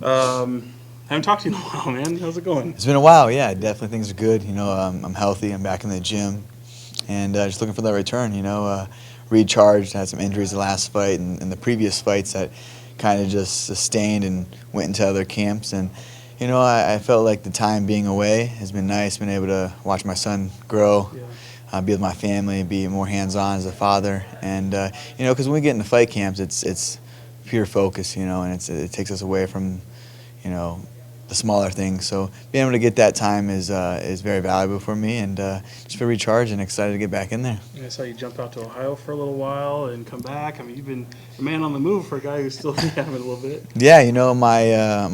Haven't talked to you in a while, man. How's it going? It's been a while, yeah. Definitely things are good. I'm healthy. I'm back in the gym, and just looking for that return. Recharged. Had some injuries the last fight, and the previous fights that kind of just sustained and went into other camps. And I felt like the time being away has been nice. Been able to watch my son grow, Yeah. be with my family, be more hands-on as a father, and because when we get into fight camps, it's pure focus, and it takes us away from you know, the smaller things. So being able to get that time is very valuable for me, and just feel recharged and excited to get back in there. I saw you jump out to Ohio for a little while and come back. I mean, you've been a man on the move for a guy who's still having a little bit. Yeah, my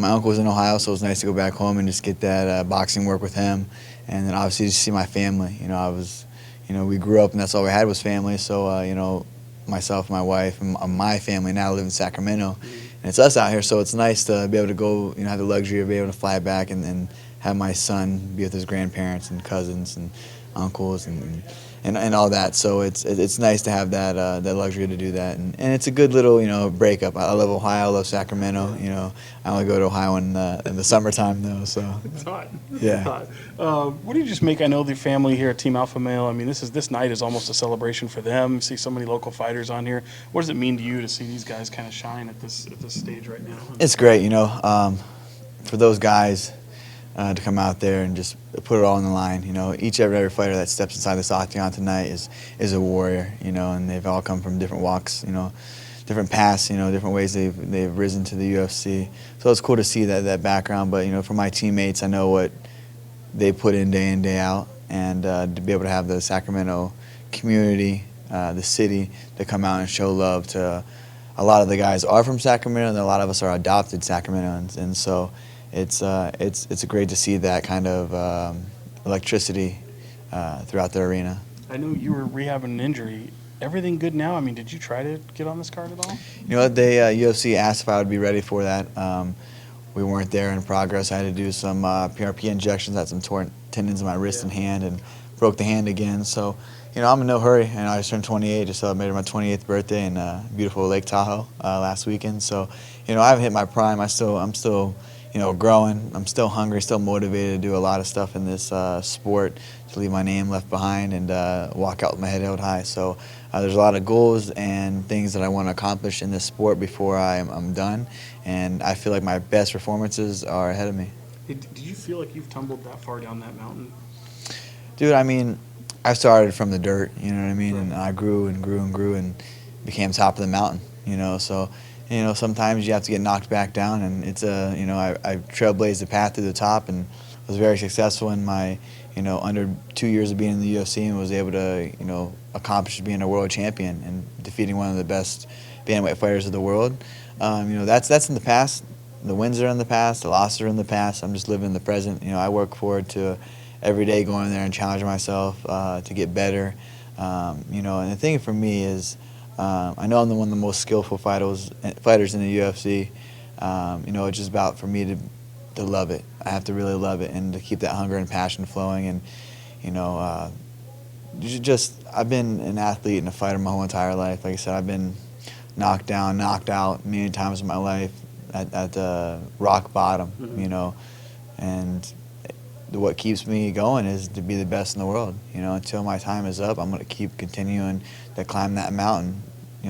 uncle was in Ohio, so it was nice to go back home and just get that boxing work with him, and then obviously just see my family. We grew up and that's all we had was family. So myself, my wife, and my family now live in Sacramento, and it's us out here. So it's nice to be able to go, have the luxury of being able to fly back and have my son be with his grandparents and cousins and uncles and all that. So it's nice to have that luxury to do that, and it's a good little breakup. I love Ohio, I love Sacramento. I only go to Ohio in the summertime though. So It's hot. yeah. It's hot. What do you just make? I know the family here at Team Alpha Male. I mean, this night is almost a celebration for them. See so many local fighters on here. What does it mean to you to see these guys kind of shine at this stage right now? It's great, for those guys to come out there and just put it all on the line. Each and every fighter that steps inside this octagon tonight is a warrior, and they've all come from different walks, different paths, different ways they've risen to the UFC. So it's cool to see that background. But for my teammates, I know what they put in day out, and to be able to have the Sacramento community, the city, to come out and show love to. A lot of the guys are from Sacramento, and a lot of us are adopted Sacramentoans, and so it's great to see that kind of electricity throughout the arena. I know you were rehabbing an injury. Everything good now? I mean, did you try to get on this card at all? You know what? They UFC asked if I would be ready for that. We weren't there in progress. I had to do some PRP injections, had some torn tendons in my wrist and hand, and broke the hand again. So, I'm in no hurry. And I just turned 28, just celebrated my 28th birthday in beautiful Lake Tahoe last weekend. So, I haven't hit my prime. I'm still growing. I'm still hungry, still motivated to do a lot of stuff in this sport, to leave my name left behind and walk out with my head held high. So there's a lot of goals and things that I want to accomplish in this sport before I'm done, and I feel like my best performances are ahead of me. Hey, did you feel like you've tumbled that far down that mountain? Dude, I mean, I started from the dirt, you know what I mean, and I grew and grew and grew and became top of the mountain, so sometimes you have to get knocked back down, and it's I trailblazed the path to the top and was very successful in my, under 2 years of being in the UFC, and was able to, accomplish being a world champion and defeating one of the best bantamweight fighters of the world. That's in the past. The wins are in the past. The losses are in the past. I'm just living in the present. I work forward to every day going there and challenging myself to get better. And the thing for me is, I know I'm one of the most skillful fighters in the UFC. It's just about for me to love it. I have to really love it and to keep that hunger and passion flowing. And I've been an athlete and a fighter my whole entire life. Like I said, I've been knocked down, knocked out many times in my life at rock bottom. And what keeps me going is to be the best in the world. Until my time is up, I'm going to keep continuing to climb that mountain,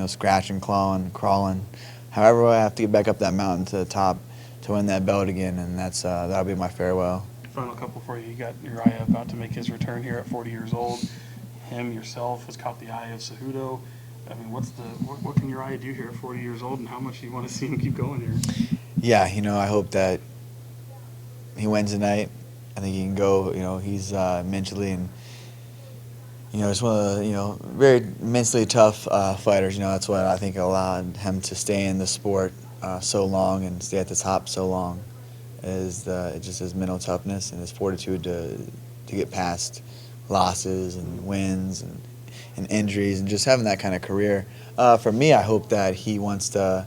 scratching, clawing, crawling, however I have to get back up that mountain to the top to win that belt again, and that'll be my farewell. Final couple for you. You got Urijah about to make his return here at 40 years old. Him, yourself, has caught the eye of Cejudo. I mean, what can Urijah do here at 40 years old, and how much do you want to see him keep going here? Yeah, I hope that he wins tonight. I think he can go. He's mentally and it's one of the very mentally tough fighters. That's what I think allowed him to stay in the sport so long and stay at the top so long. Is just his mental toughness and his fortitude to get past losses and wins and injuries and just having that kind of career. For me, I hope that he wants to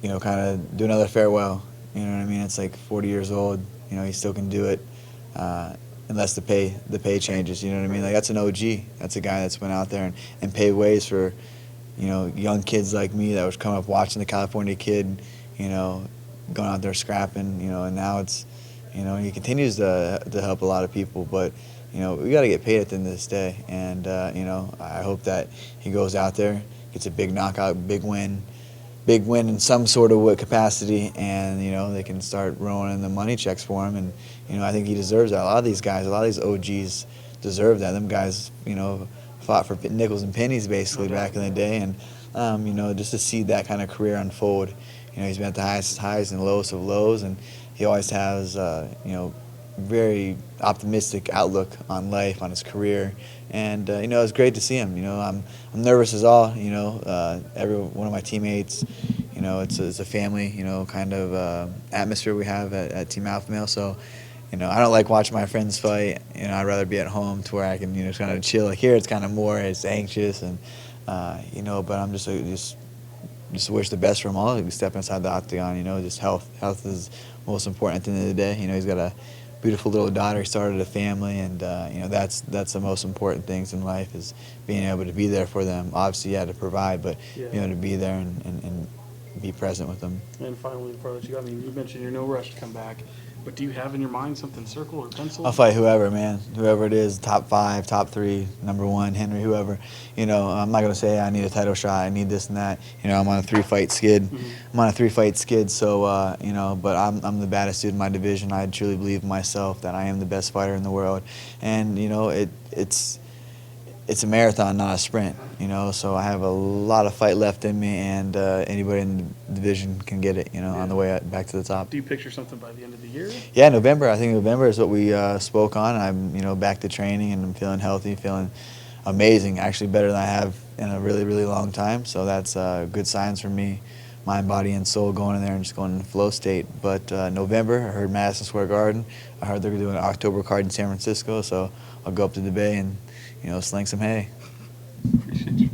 kind of do another farewell. You know what I mean? It's like 40 years old. He still can do it, unless the pay changes. You know what I mean? Like, that's an OG. That's a guy that's went out there and paved ways for, young kids like me that was coming up watching the California Kid, going out there scrapping, and now it's, he continues to help a lot of people, but, we got to get paid at the end of this day. And, I hope that he goes out there, gets a big knockout, big win in some sort of capacity, and, they can start rolling in the money checks for him. And, I think he deserves that. A lot of these guys, a lot of these OGs deserve that. Them guys, fought for nickels and pennies basically back in the day. And, just to see that kind of career unfold, he's been at the highest highs and lowest of lows, and he always has, very optimistic outlook on life, on his career, and it's great to see him. I'm nervous as all. Every one of my teammates, it's a family, kind of atmosphere we have at Team Alpha Male. So, I don't like watching my friends fight. I'd rather be at home to where I can, kind of chill. Like here, it's kind of more, it's anxious, and but I'm just wish the best for him all. Stepping inside the octagon, just health. Health is most important at the end of the day. He's got a beautiful little daughter. He started a family, and that's the most important things in life, is being able to be there for them. Obviously, you had to provide, but to be there and be present with them. And finally, before I let you go, you mentioned you're no rush to come back, but do you have in your mind something circle or pencil? I'll fight whoever, man. Whoever it is, top 5, top 3, number 1, Henry, whoever. I'm not going to say I need a title shot, I need this and that. I'm on a 3-fight skid. Mm-hmm. I'm on a 3-fight skid, so, but I'm the baddest dude in my division. I truly believe in myself that I am the best fighter in the world. And, it's a marathon, not a sprint, so I have a lot of fight left in me, and anybody in the division can get it, on the way back to the top. Do you picture something by the end of the year? Yeah, November. I think November is what we spoke on. I'm, back to training, and I'm feeling healthy, feeling amazing, actually better than I have in a really, really long time. So that's good signs for me, mind, body, and soul, going in there and just going in the flow state. But November, I heard Madison Square Garden. I heard they're doing an October card in San Francisco, so I'll go up to the Bay and, sling some hay. Appreciate you.